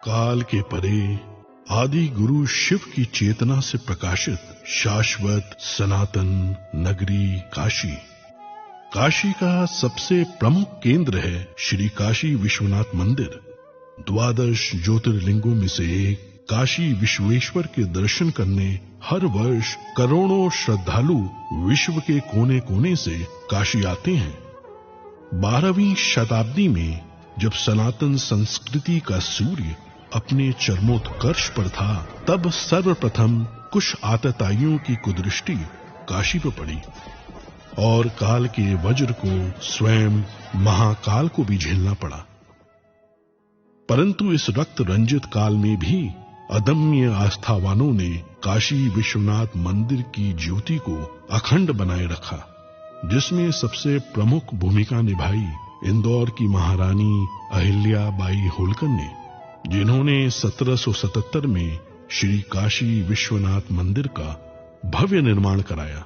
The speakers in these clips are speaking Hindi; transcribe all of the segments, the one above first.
काल के परे आदि गुरु शिव की चेतना से प्रकाशित शाश्वत सनातन नगरी काशी। काशी का सबसे प्रमुख केंद्र है श्री काशी विश्वनाथ मंदिर। 12 ज्योतिर्लिंगों में से एक काशी विश्वेश्वर के दर्शन करने हर वर्ष करोड़ों श्रद्धालु विश्व के कोने कोने से काशी आते हैं। 12वीं शताब्दी में जब सनातन संस्कृति का सूर्य अपने चरमोत्कर्ष पर था, तब सर्वप्रथम कुछ आतताइयों की कुदृष्टि काशी पर पड़ी और काल के वज्र को स्वयं महाकाल को भी झेलना पड़ा। परंतु इस रक्त रंजित काल में भी अदम्य आस्थावानों ने काशी विश्वनाथ मंदिर की ज्योति को अखंड बनाए रखा, जिसमें सबसे प्रमुख भूमिका निभाई इंदौर की महारानी अहिल्या बाई होलकर ने, जिन्होंने 1777 में श्री काशी विश्वनाथ मंदिर का भव्य निर्माण कराया।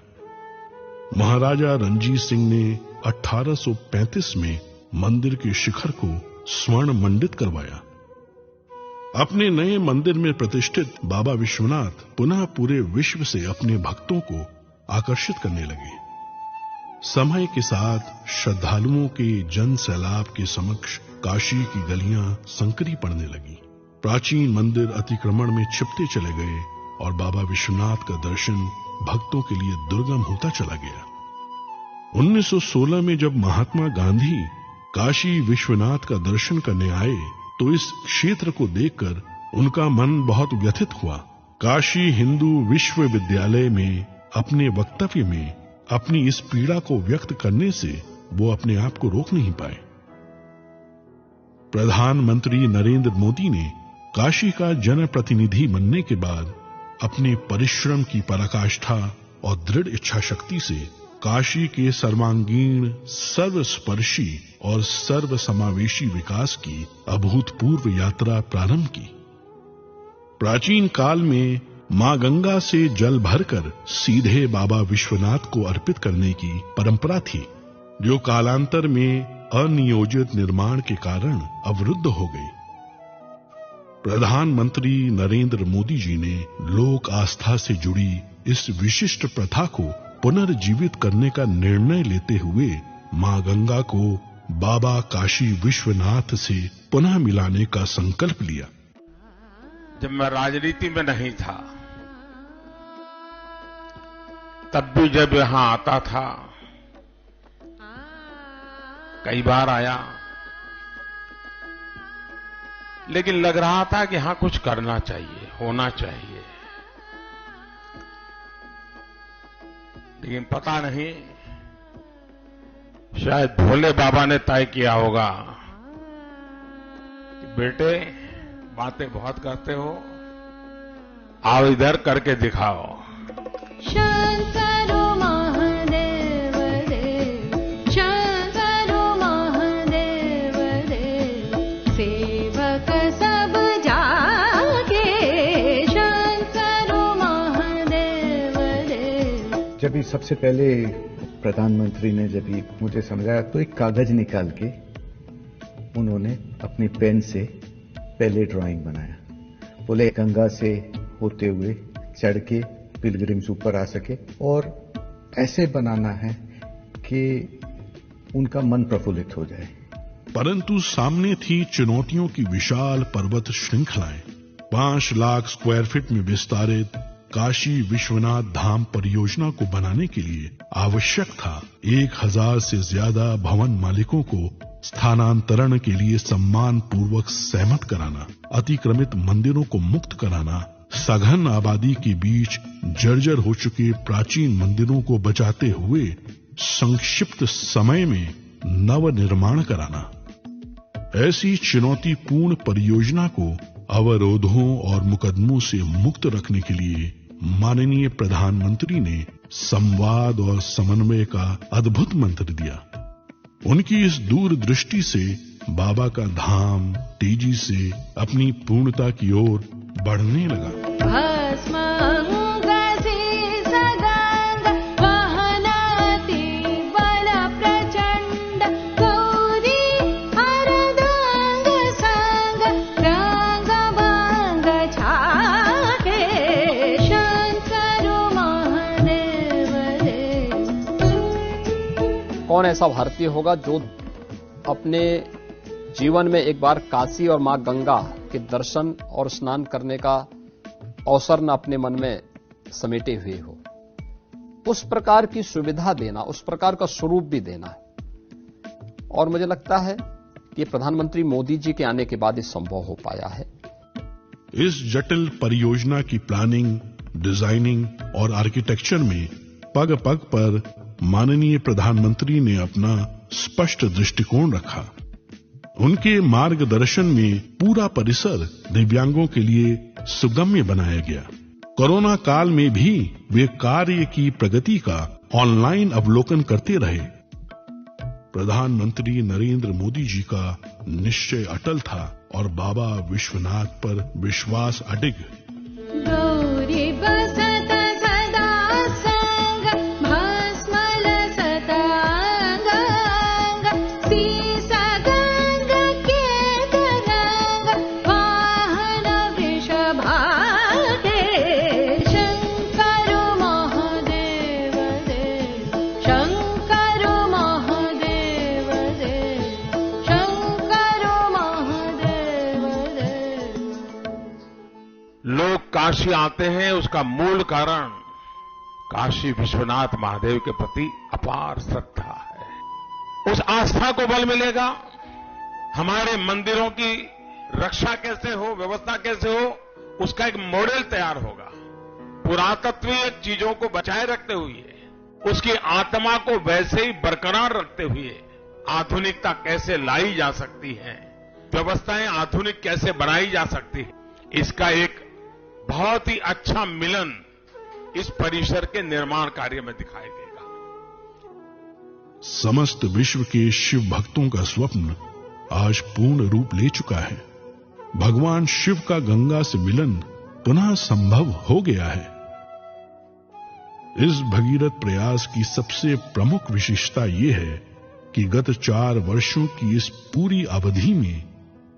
महाराजा रणजीत सिंह ने 1835 में मंदिर के शिखर को स्वर्ण मंडित करवाया। अपने नए मंदिर में प्रतिष्ठित बाबा विश्वनाथ पुनः पूरे विश्व से अपने भक्तों को आकर्षित करने लगे। समय के साथ श्रद्धालुओं के जन सैलाब के समक्ष काशी की गलियां संकरी पड़ने लगी। प्राचीन मंदिर अतिक्रमण में छिपते चले गए और बाबा विश्वनाथ का दर्शन भक्तों के लिए दुर्गम होता चला गया। 1916 में जब महात्मा गांधी काशी विश्वनाथ का दर्शन करने आए, तो इस क्षेत्र को देखकर उनका मन बहुत व्यथित हुआ। काशी हिंदू विश्वविद्यालय में अपने वक्तव्य में अपनी इस पीड़ा को व्यक्त करने से वो अपने आप को रोक नहीं पाए। प्रधानमंत्री नरेंद्र मोदी ने काशी का जनप्रतिनिधि बनने के बाद अपने परिश्रम की पराकाष्ठा और दृढ़ इच्छा शक्ति से काशी के सर्वांगीण सर्वस्पर्शी और सर्वसमावेशी विकास की अभूतपूर्व यात्रा प्रारंभ की। प्राचीन काल में मां गंगा से जल भरकर सीधे बाबा विश्वनाथ को अर्पित करने की परंपरा थी, जो कालांतर में अनियोजित निर्माण के कारण अवरुद्ध हो गई। प्रधानमंत्री नरेंद्र मोदी जी ने लोक आस्था से जुड़ी इस विशिष्ट प्रथा को पुनर्जीवित करने का निर्णय लेते हुए मां गंगा को बाबा काशी विश्वनाथ से पुनः मिलाने का संकल्प लिया। जब मैं राजनीति में नहीं था, तब भी जब यहां आता था, कई बार आया, लेकिन लग रहा था कि हाँ कुछ करना चाहिए, होना चाहिए। लेकिन पता नहीं, शायद भोले बाबा ने तय किया होगा कि बेटे बातें बहुत करते हो, आओ इधर करके दिखाओ। शंकरो महादेव देव, शंकरो महादेव देव, सेवक सब जागे, शंकरो महादेव देव। जब ही सबसे पहले प्रधानमंत्री ने जब ही मुझे समझाया, तो एक कागज निकाल के उन्होंने अपनी पेन से पहले ड्राइंग बनाया। बोले गंगा से होते हुए चढ़ के पिलग्रिम्स ऊपर आ सके और ऐसे बनाना है कि उनका मन प्रफुल्लित हो जाए। परंतु सामने थी चुनौतियों की विशाल पर्वत श्रृंखलाएं। 5 लाख स्क्वायर फीट में विस्तारित काशी विश्वनाथ धाम परियोजना को बनाने के लिए आवश्यक था 1000 से ज्यादा भवन मालिकों को स्थानांतरण के लिए सम्मान पूर्वक सहमत कराना, अतिक्रमित मंदिरों को मुक्त कराना, सघन आबादी के बीच जर्जर हो चुके प्राचीन मंदिरों को बचाते हुए संक्षिप्त समय में नव निर्माण कराना। ऐसी चुनौतीपूर्ण परियोजना को अवरोधों और मुकदमों से मुक्त रखने के लिए माननीय प्रधानमंत्री ने संवाद और समन्वय का अद्भुत मंत्र दिया। उनकी इस दूरदृष्टि से बाबा का धाम तेजी से अपनी पूर्णता की ओर बढ़ने लगा। कौन ऐसा भारतीय होगा जो अपने जीवन में एक बार काशी और मां गंगा के दर्शन और स्नान करने का अवसर न अपने मन में समेटे हुए हो। उस प्रकार की सुविधा देना, उस प्रकार का स्वरूप भी देना है। और मुझे लगता है कि प्रधानमंत्री मोदी जी के आने के बाद ये संभव हो पाया है। इस जटिल परियोजना की प्लानिंग, डिजाइनिंग और आर्किटेक्चर में पग पग पर माननीय प्रधानमंत्री ने अपना स्पष्ट दृष्टिकोण रखा। उनके मार्गदर्शन में पूरा परिसर दिव्यांगों के लिए सुगम्य बनाया गया। कोरोना काल में भी वे कार्य की प्रगति का ऑनलाइन अवलोकन करते रहे। प्रधानमंत्री नरेंद्र मोदी जी का निश्चय अटल था और बाबा विश्वनाथ पर विश्वास अडिग। गौरी बसत सदा संग भस्मल सतांग सीसा गंग के तरंग वाहन वृषभागे शंकर महादेव देव शंकर महादेव देव शंकर महादेव देव। लोग काशी आते हैं, उसका मूल कारण काशी विश्वनाथ महादेव के प्रति अपार श्रद्धा है। उस आस्था को बल मिलेगा। हमारे मंदिरों की रक्षा कैसे हो, व्यवस्था कैसे हो, उसका एक मॉडल तैयार होगा। पुरातत्वीय चीजों को बचाए रखते हुए, उसकी आत्मा को वैसे ही बरकरार रखते हुए आधुनिकता कैसे लाई जा सकती है, व्यवस्थाएं आधुनिक कैसे बनाई जा सकती है, इसका एक बहुत ही अच्छा मिलन इस परिसर के निर्माण कार्य में दिखाई देगा। समस्त विश्व के शिव भक्तों का स्वप्न आज पूर्ण रूप ले चुका है। भगवान शिव का गंगा से मिलन पुनः संभव हो गया है। इस भगीरथ प्रयास की सबसे प्रमुख विशेषता यह है कि गत 4 वर्षों की इस पूरी अवधि में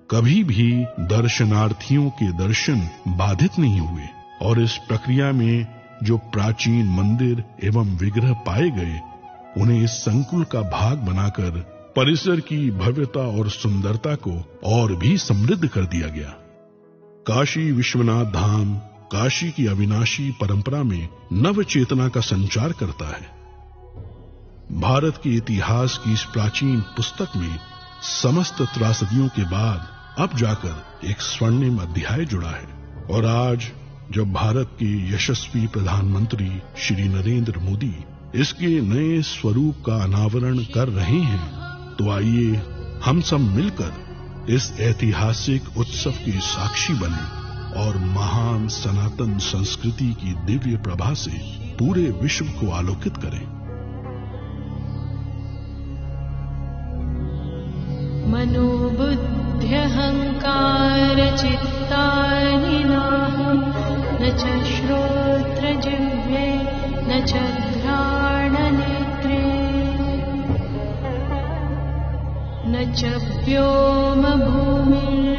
कभी भी दर्शनार्थियों के दर्शन बाधित नहीं हुए और इस प्रक्रिया में जो प्राचीन मंदिर एवं विग्रह पाए गए, उन्हें इस संकुल का भाग बनाकर परिसर की भव्यता और सुंदरता को और भी समृद्ध कर दिया गया। काशी विश्वनाथ धाम काशी की अविनाशी परंपरा में नव चेतना का संचार करता है। भारत के इतिहास की इस प्राचीन पुस्तक में समस्त त्रासदियों के बाद अब जाकर एक स्वर्णिम अध्याय जुड़ा है। और आज जब भारत के यशस्वी प्रधानमंत्री श्री नरेंद्र मोदी इसके नए स्वरूप का अनावरण कर रहे हैं, तो आइए हम सब मिलकर इस ऐतिहासिक उत्सव के साक्षी बने और महान सनातन संस्कृति की दिव्य प्रभा से पूरे विश्व को आलोकित करें। मनोबुद्ध्यहंकार चित्तानि नाहं न च श्रोत्रजिह्वे न च घ्राणनेत्रे न च व्योम भूमिर्